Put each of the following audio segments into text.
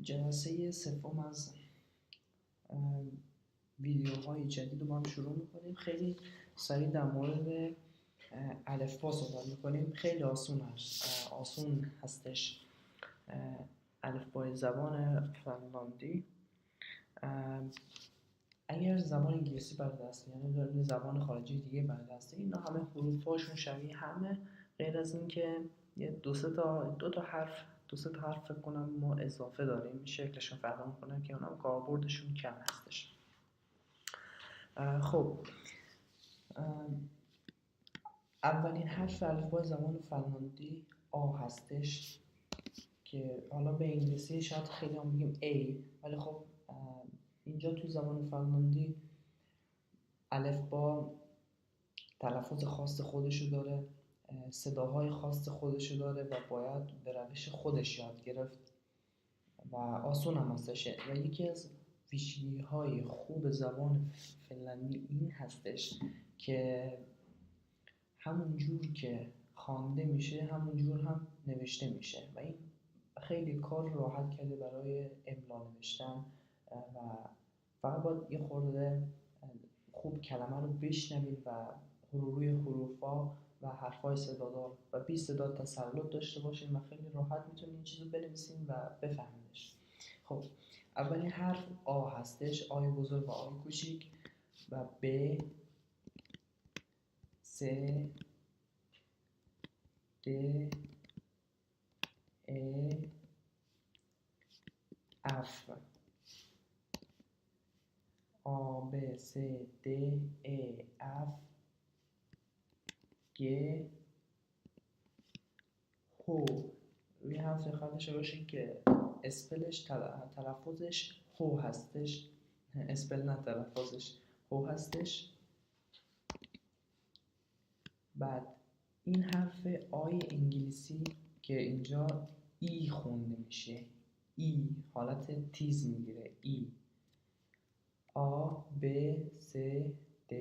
جلسه سوم از ویدیوهای جدید رو با هم شروع میکنیم. خیلی سریع در مورد الفبا صحبت میکنیم. خیلی آسون هستش. الفبای زبان فنلاندی. اگر زبان انگلیسی بلد هستی، یعنی دارین زبان خارجی دیگه بلد هستی، اینا همه حروفاشون شبیه همه، غیر از این که یه دو تا حرف فکر کنم ما اضافه داریم، شکلشون فرق میکنه که اونم کاربردشون کم هستش. خب اولین حرف الفبای زبان فنلاندی آ هستش که حالا به انگلیسی شاید خیلی هم بگیم A، ولی خب اینجا تو زبان فنلاندی الفبا تلفظ خاص خودشو داره، صداهای خاص خودشو داره و باید به روش خودش یاد گرفت و آسون هم هستش. و یکی از ویژگی‌های خوب زبان فنلاندی این هستش که همون جور که خوانده میشه همون جور هم نوشته میشه و این خیلی کار راحت کرده برای املا نوشتن و فقط باید یه خورده خوب کلمه رو بشنوید و روی حروفا و حرفای صدادار و بی صدا تسلط داشته باشین و خیلی راحت میتونین این چیزو بنویسین و بفهمینش. خب اولین حرف آ هستش، آی بزرگ و آی کوچیک و ب، س، د، ا، اف. آ ب س د ا اف گ هو. روی حرف دقت باشین که اسپلش تلفظش هو هستش، اسپل نه تلفظش هو هستش. بعد این حرف آی انگلیسی که اینجا ای خونده میشه، ای حالت تیز میگیره، ای. آ ب س د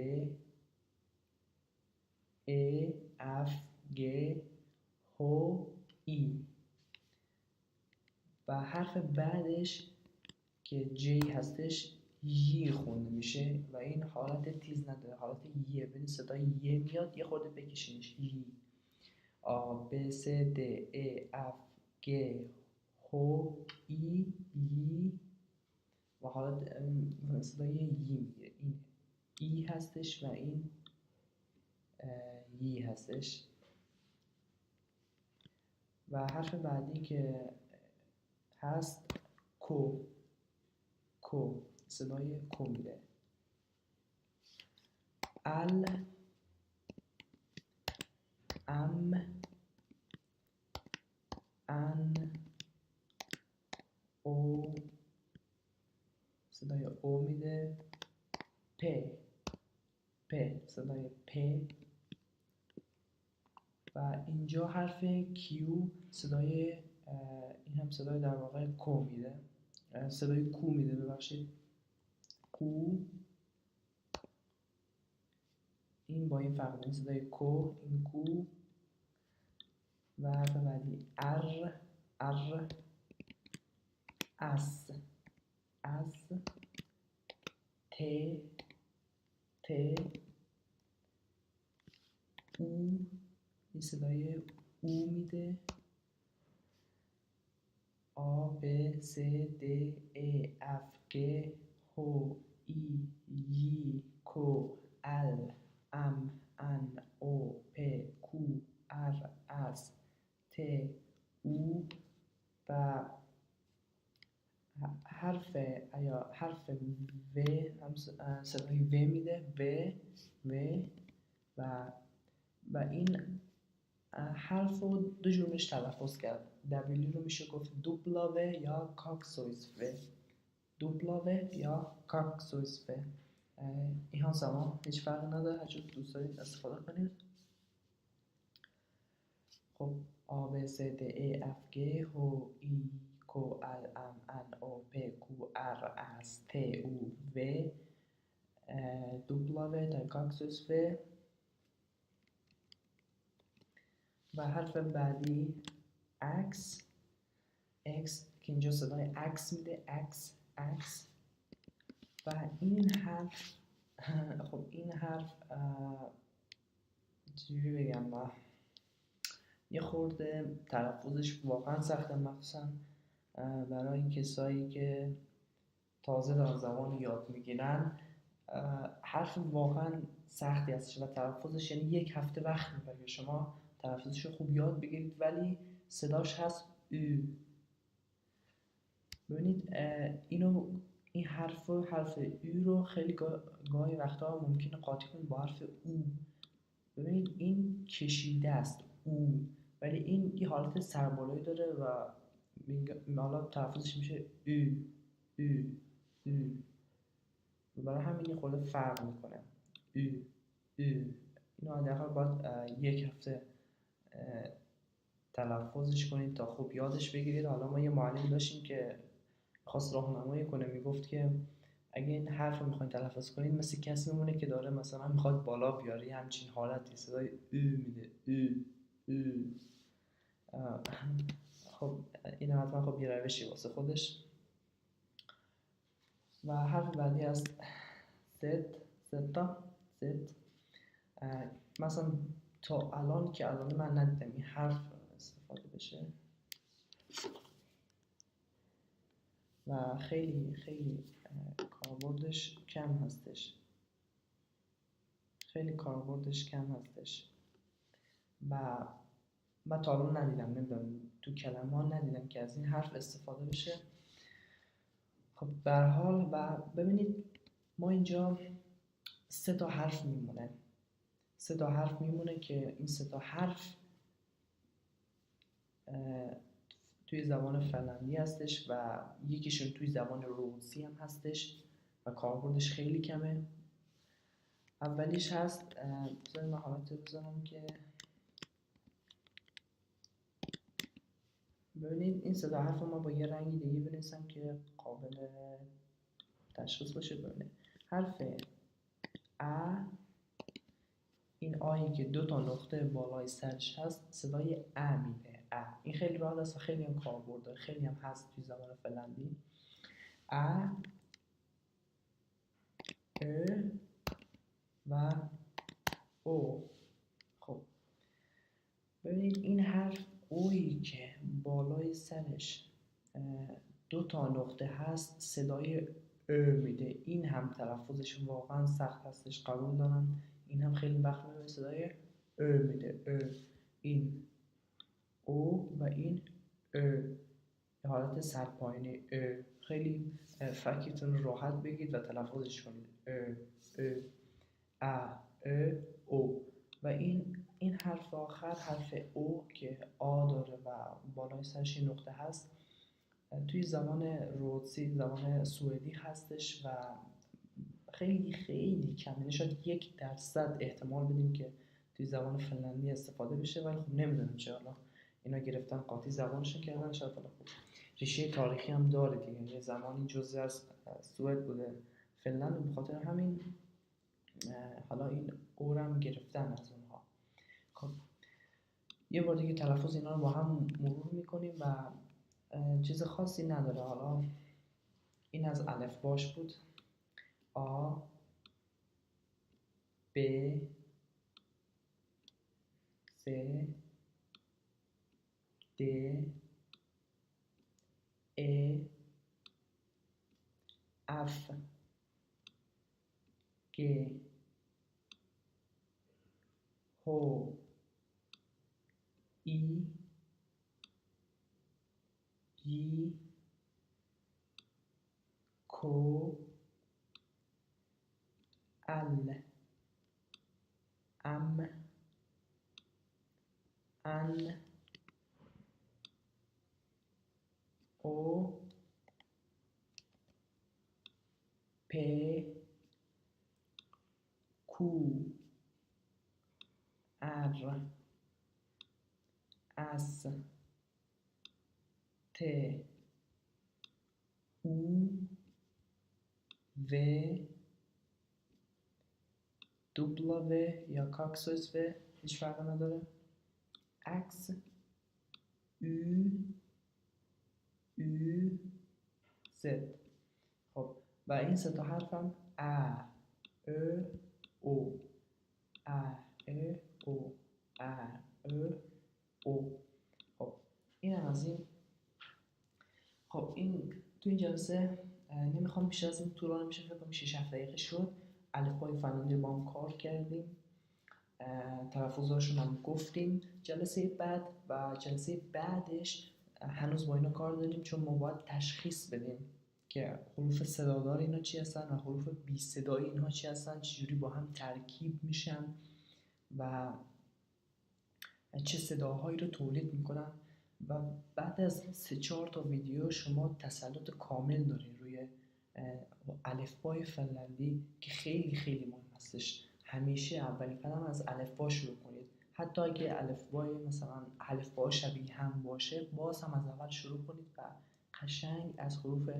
ا اف گ هو ای. و حرف بعدش که جی هستش یی خونده میشه و این حالت تیز نداره، حالت یه. ببین صدای یه میاد، یه خورده بکشینش، یی. آ ب س د ا اف گ هو ای یی و حالت صدای یی میگیره. این ای هستش و این یی هستش. و حرف بعدی که هست کو، صدای کو میده. ال، ام، ان، او، صدای او میده. پ، صدای پ. و اینجا حرف کیو، صدای این هم صدای در واقع کو میده، صدای کو میده، ببخشید، کو. این با این فرق داره، صدای کو، این کو. و حرف بعدی ار، اس، ت، او. این صدای او میده. آ ب س د ا اف گ هو ای یی کو ال ام ان او پ کو ار اس ت او. و حرف و هم صدای و میده، و این حرف رو دو جور میشه تلفظ کرد. دبلیو رو میشه گفت دوبلاوه یا کاکسویسوه، دوبلاوه یا کاکسویسوه. این ها زمان هیچ فرقی نداره، هر جور دوست دارید استفاده کنید. خب آ ب س د ا اف گ هو ای کو ال ام ان او پ کو ار اس ت او و دوبلاوه تا کاکسویسوه. و حرف بعدی اکس، که اینجا صدای عکس میده، عکس. و این حرف خب این حرف چجوری بگم من، یه خورده تلفظش واقعا سخته، مخصوصا برای کسایی که تازه دارن زبان یاد میگیرن. حرف واقعا سختی هستش و تلفظش یعنی یک هفته وقت میبره که شما تلفظش رو خوب یاد بگیرید، ولی صداش هست او. ببینید این حرف او رو خیلی گاهی وقتا ممکنه قاطی کنید با حرف او. ببینید این کشیده است او، ولی این یه حالت سربالایی داره و حالا تلفظش میشه او. برای همین یه خورده فرق میکنه. اینو حداقل باید یک هفته تلفظش کنید تا خوب یادش بگیرید. حالا ما یه معلم داشتیم که خواست راهنمایی کنه، میگفت که اگه این حرف رو میخواین تلفظ کنید مثل کسی میمونه که داره مثلا میخواد بالا بیاره، همچین حالتی صدای میده خب این حتما خب یه روشی واسه خودش. و حرف بعدی هست زد. مثلا تا الان که الان من ندیدم این حرف استفاده بشه و خیلی کاربردش کم هستش، و من تا الان نمیدونم تو کلمه ها ندیدم که از این حرف استفاده بشه. خب به هر حال و ببینید ما اینجا 3 تا حرف میمونه که این 3 تا حرف توی زبان فنلاندی هستش و یکیشون توی زبان روسی هم هستش و کاربردش خیلی کمه. اولیش هست، بذارید من حالت بذارم که ببینید این 3 تا حرف ما با یه رنگی دیگه بنویسم که قابل تشخیص باشه. ببینید حرف ا، این آیی که 2 تا نقطه بالای سرش هست صدای ا میده. این خیلی راحت است و خیلی هم کاربرد داره، خیلی هم هست توی زبان فنلاندی. ا و او. خب ببینید این حرف اویی که بالای سرش 2 تا نقطه هست صدای میده. این هم تلفظش واقعا سخت هستش، قبول دارم. این هم خیلی وقت میده صدای میده. این او و این حالت سرپایینی خیلی فکرتون راحت بگید و تلفظش کنید. او. و این حرف آخر، حرف او که آ داره و بالای سرش این نقطه هست، توی زبان روسی، زبان سوئدی هستش و خیلی کم، شاید 1% احتمال بدیم که توی زبان فنلاندی استفاده بشه، ولی خب نمیدونم چه حالا اینا گرفتن قاطی زبانشون کردن. شاید حالا خب ریشه تاریخی هم داره دیگه، یه زمانی جزء از سوئد بوده فنلاند، به خاطر همین حالا این اورم گرفتن از اونها. خب یه بار دیگه تلفظ اینا رو با هم مرور میکنیم و چیز خاصی نداره. حالا این از الفباش بود. آ، ب، س، د، ا، اف، گ، هو، ای، ی، کو، ال، ام، ان، او، پ، کو، ار، اس، ت، او، و، دبل یا کاکسوس و هیچ فرق نداره. اکس، او، U Z. خب و این سه تا حرف هم ا ا او ا ا او ا ا او. خب این هم از این. خب این تو این جلسه نمیخوام بیشتر از این طولانی بشه، فکر کنم 6-7 دقیقه شد. الفبای فنلاندی با هم کار کردیم، تلفظاشون هم گفتیم. جلسه بعد و جلسه بعدش هنوز با اینا کار داریم، چون ما باید تشخیص بدیم که حروف صدادار اینا چی هستن و حروف بی صدایی اینها چی هستن، چجوری با هم ترکیب میشن و چه صداهایی رو تولید میکنن. و بعد از 3-4 تا ویدیو شما تسلط کامل دارین روی الفبای فنلاندی که خیلی خیلی مهم هستش. همیشه اولین قدم از الفبا شروع کنید، حتی اگه الفبای مثلا الفبا شبیه هم باشه، باز هم از اول شروع کنید و قشنگ از حروف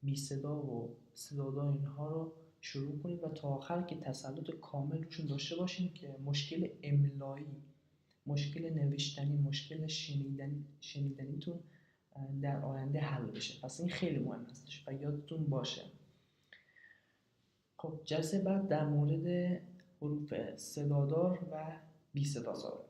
بی صدا و صدادار اینها رو شروع کنید و تا آخر که تسلط کامل روشون داشته باشین که مشکل املایی، مشکل نوشتنی، مشکل شنیدنیتون در آینده حل بشه. پس این خیلی مهم هستش و یادتون باشه. خب جلسه بعد در مورد حروف صدادار و بی صدادار